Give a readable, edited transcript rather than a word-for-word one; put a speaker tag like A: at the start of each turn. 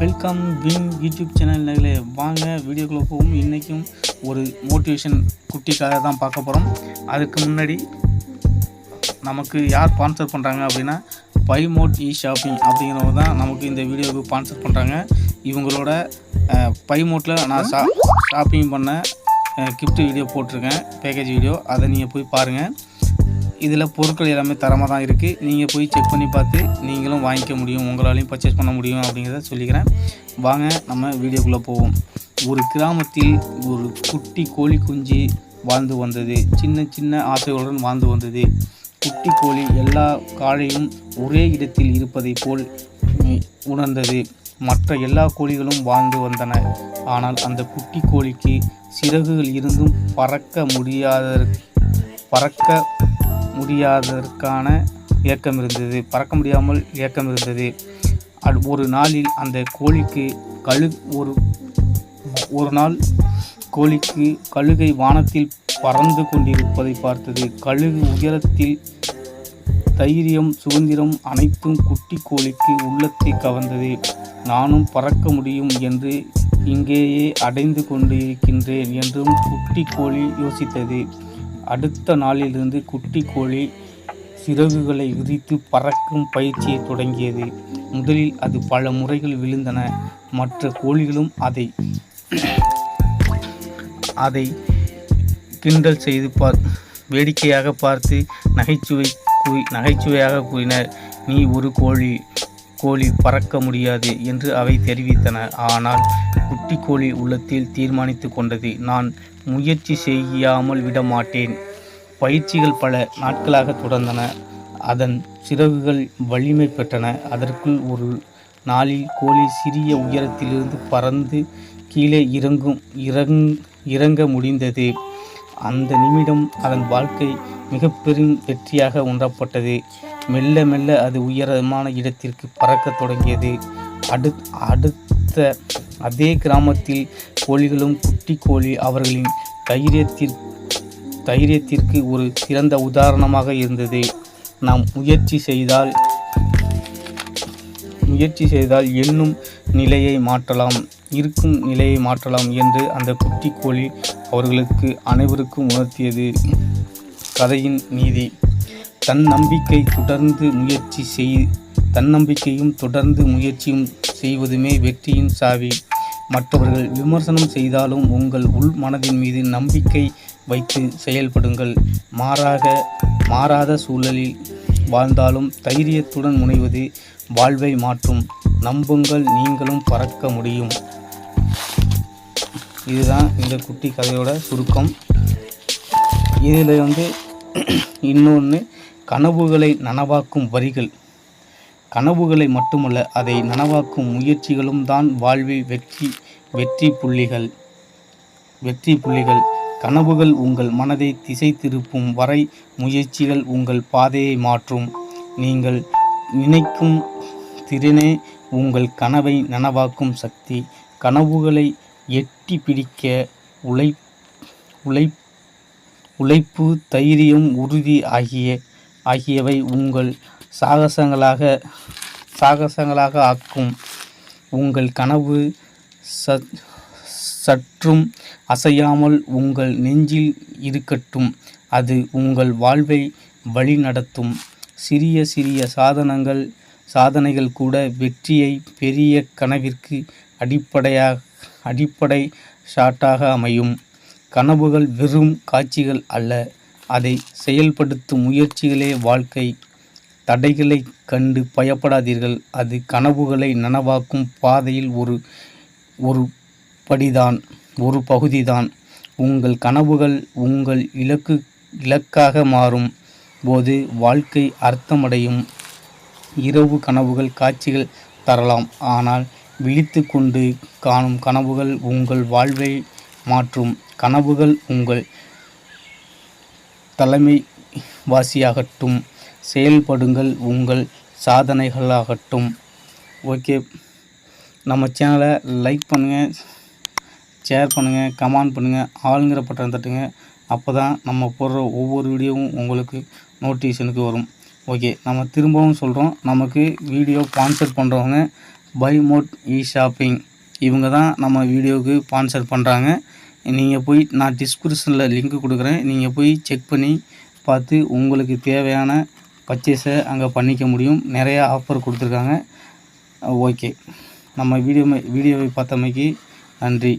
A: Welcome win YouTube சேனல்களே, வாங்க வீடியோக்குள்ளே போகும். இன்றைக்கும் ஒரு மோட்டிவேஷன் குட்டி கதை தான் பார்க்க போகிறோம். அதுக்கு முன்னாடி நமக்கு யார் ஸ்பான்சர் பண்ணுறாங்க அப்படின்னா பை மோட் இ ஷாப்பிங் அப்படிங்கிறவங்க தான் நமக்கு இந்த வீடியோவுக்கு ஸ்பான்சர் பண்ணுறாங்க. இவங்களோட பை மோட்டில் நான் ஷாப்பிங் பண்ண கிஃப்ட் வீடியோ போட்டிருக்கேன், பேக்கேஜ் வீடியோ. அதை நீங்கள் போய் பாருங்கள். இதில் பொருட்கள் எல்லாமே தரமாக தான் இருக்குது. நீங்கள் போய் செக் பண்ணி பார்த்து நீங்களும் வாங்கிக்க முடியும், உங்களாலையும் பர்ச்சேஸ் பண்ண முடியும் அப்படிங்கிறத சொல்லிக்கிறேன். வாங்க நம்ம வீடியோக்குள்ளே போவோம். ஒரு கிராமத்தில் ஒரு குட்டி கோழி குஞ்சு வாழ்ந்து வந்தது. சின்ன சின்ன ஆசைகளுடன் வாழ்ந்து வந்தது. குட்டி கோழி எல்லா காலையும் ஒரே இடத்தில் இருப்பதை போல் உணர்ந்தது. மற்ற எல்லா கோழிகளும் வாழ்ந்து வந்தன. ஆனால் அந்த குட்டி கோழிக்கு சிறகுகள் இருந்தும் பறக்க முடியாமல் ஏக்கம் இருந்தது. ஒரு நாளில் அந்த கோழிக்கு ஒரு நாள் கோழிக்கு கழுகை வானத்தில் பறந்து கொண்டிருப்பதை பார்த்தது. கழுகு உயரத்தில் தைரியம், சுதந்திரம் அனைத்தும் குட்டி கோழிக்கு உள்ளத்தை கவர்ந்தது. நானும் பறக்க முடியும் என்று இங்கேயே அடைந்து கொண்டிருக்கின்றேன் என்றும் குட்டி கோழி யோசித்தது. அடுத்த நாளிலிருந்து குட்டி கோழி சிறகுகளை விரித்து பறக்கும் பயிற்சியை தொடங்கியது. முதலில் அது பல முறைகள் விழுந்தன. மற்ற கோழிகளும் அதை கிண்டல் செய்து வேடிக்கையாக பார்த்து நகைச்சுவையாக கூறினர். நீ ஒரு கோழி பறக்க முடியாது என்று அவை தெரிவித்தன. ஆனால் குட்டி கோழி உள்ளத்தில் தீர்மானித்து கொண்டது, நான் முயற்சி செய்யாமல் விட மாட்டேன். பயிற்சிகள் பல நாட்களாக தொடர்ந்தன. அதன் சிறகுகள் வலிமை பெற்றன. அதற்குள் ஒரு நாளில் கோழி சிறிய உயரத்திலிருந்து பறந்து கீழே இறங்க முடிந்தது. அந்த நிமிடம் அதன் வாழ்க்கை மிக பெரும் வெற்றியாக உணரப்பட்டது. மெல்ல மெல்ல அது உயரமான இடத்திற்கு பறக்க தொடங்கியது. அடுத்த அதே கிராமத்தில் கோழிகளும் குட்டி கோழி அவர்களின் தைரியத்திற்கு ஒரு சிறந்த உதாரணமாக இருந்தது. நாம் முயற்சி செய்தால் இருக்கும் நிலையை மாற்றலாம் என்று அந்த குட்டி கோழி அவர்களுக்கு அனைவருக்கும் உணர்த்தியது. கதையின் நீதி: தன்னம்பிக்கையும் தொடர்ந்து முயற்சியும் செய்வதுமே வெற்றியின் சாவி. மற்றவர்கள் விமர்சனம் செய்தாலும் உங்கள் உள் மனதின் மீது நம்பிக்கை வைத்து செயல்படுங்கள். மாறாத சூழலில் வாழ்ந்தாலும் தைரியத்துடன் முனைவது வாழ்வை மாற்றும். நம்புங்கள், நீங்களும் பறக்க முடியும். இதுதான் இந்த குட்டி கதையோட சுருக்கம். இதில் இன்னொன்று, கனவுகளை நனவாக்கும் வரிகள். கனவுகளை மட்டுமல்ல, அதை நனவாக்கும் முயற்சிகளும் தான் வாழ்வில் வெற்றி புள்ளிகள். கனவுகள் உங்கள் மனதை திசை திருப்பும் வரை முயற்சிகள் உங்கள் பாதையை மாற்றும். நீங்கள் நினைக்கும் திறனே உங்கள் கனவை நனவாக்கும் சக்தி. கனவுகளை எட்டி பிடிக்க உழைப்பு, தைரியம், உறுதி ஆகியவை உங்கள் சாகசங்களாக ஆக்கும். உங்கள் கனவு சற்றும் அசையாமல் உங்கள் நெஞ்சில் இருக்கட்டும். அது உங்கள் வாழ்வை வழி நடத்தும். சிறிய சாதனைகள் கூட வெற்றியை பெரிய கனவிற்கு அடிப்படை ஷாட்டாக அமையும். கனவுகள் வெறும் காட்சிகள் அல்ல, அதை செயல்படுத்தும் முயற்சிகளே வாழ்க்கை. தடைகளை கண்டு பயப்படாதீர்கள். அது கனவுகளை நனவாக்கும் பாதையில் ஒரு பகுதிதான். உங்கள் கனவுகள் உங்கள் இலக்காக மாறும் போது வாழ்க்கை அர்த்தமடையும். இரவு கனவுகள் காட்சிகள் தரலாம், ஆனால் விழித்து கொண்டு காணும் கனவுகள் உங்கள் வாழ்வை மாற்றும். கனவுகள் உங்கள் தலைமைவாசியாகட்டும், செயல்படுங்கள் உங்கள் சாதனைகளாகட்டும். ஓகே, நம்ம சேனலை லைக் பண்ணுங்கள், ஷேர் பண்ணுங்கள், கமெண்ட் பண்ணுங்கள், ஆளுங்கிற பட்டன் தட்டுங்க. அப்போ தான் நம்ம போடுற ஒவ்வொரு வீடியோவும் உங்களுக்கு நோட்டிஃபிகேஷனுக்கு வரும். ஓகே, நம்ம திரும்பவும் சொல்கிறோம், நமக்கு வீடியோ ஸ்பான்சர் பண்ணுறவங்க பை மோட் ஷாப்பிங் இவங்க தான் நம்ம வீடியோவுக்கு ஸ்பான்சர் பண்ணுறாங்க. நீங்கள் போய் நான் டிஸ்கிரிப்ஷனில் லிங்க் கொடுக்குறேன். நீங்கள் போய் செக் பண்ணி பார்த்து உங்களுக்கு தேவையான பர்ச்சேஸை அங்கே பண்ணிக்க முடியும். நிறையா ஆஃபர் கொடுத்துருக்காங்க. ஓகே, நம்ம வீடியோவை பார்த்தமைக்கு நன்றி.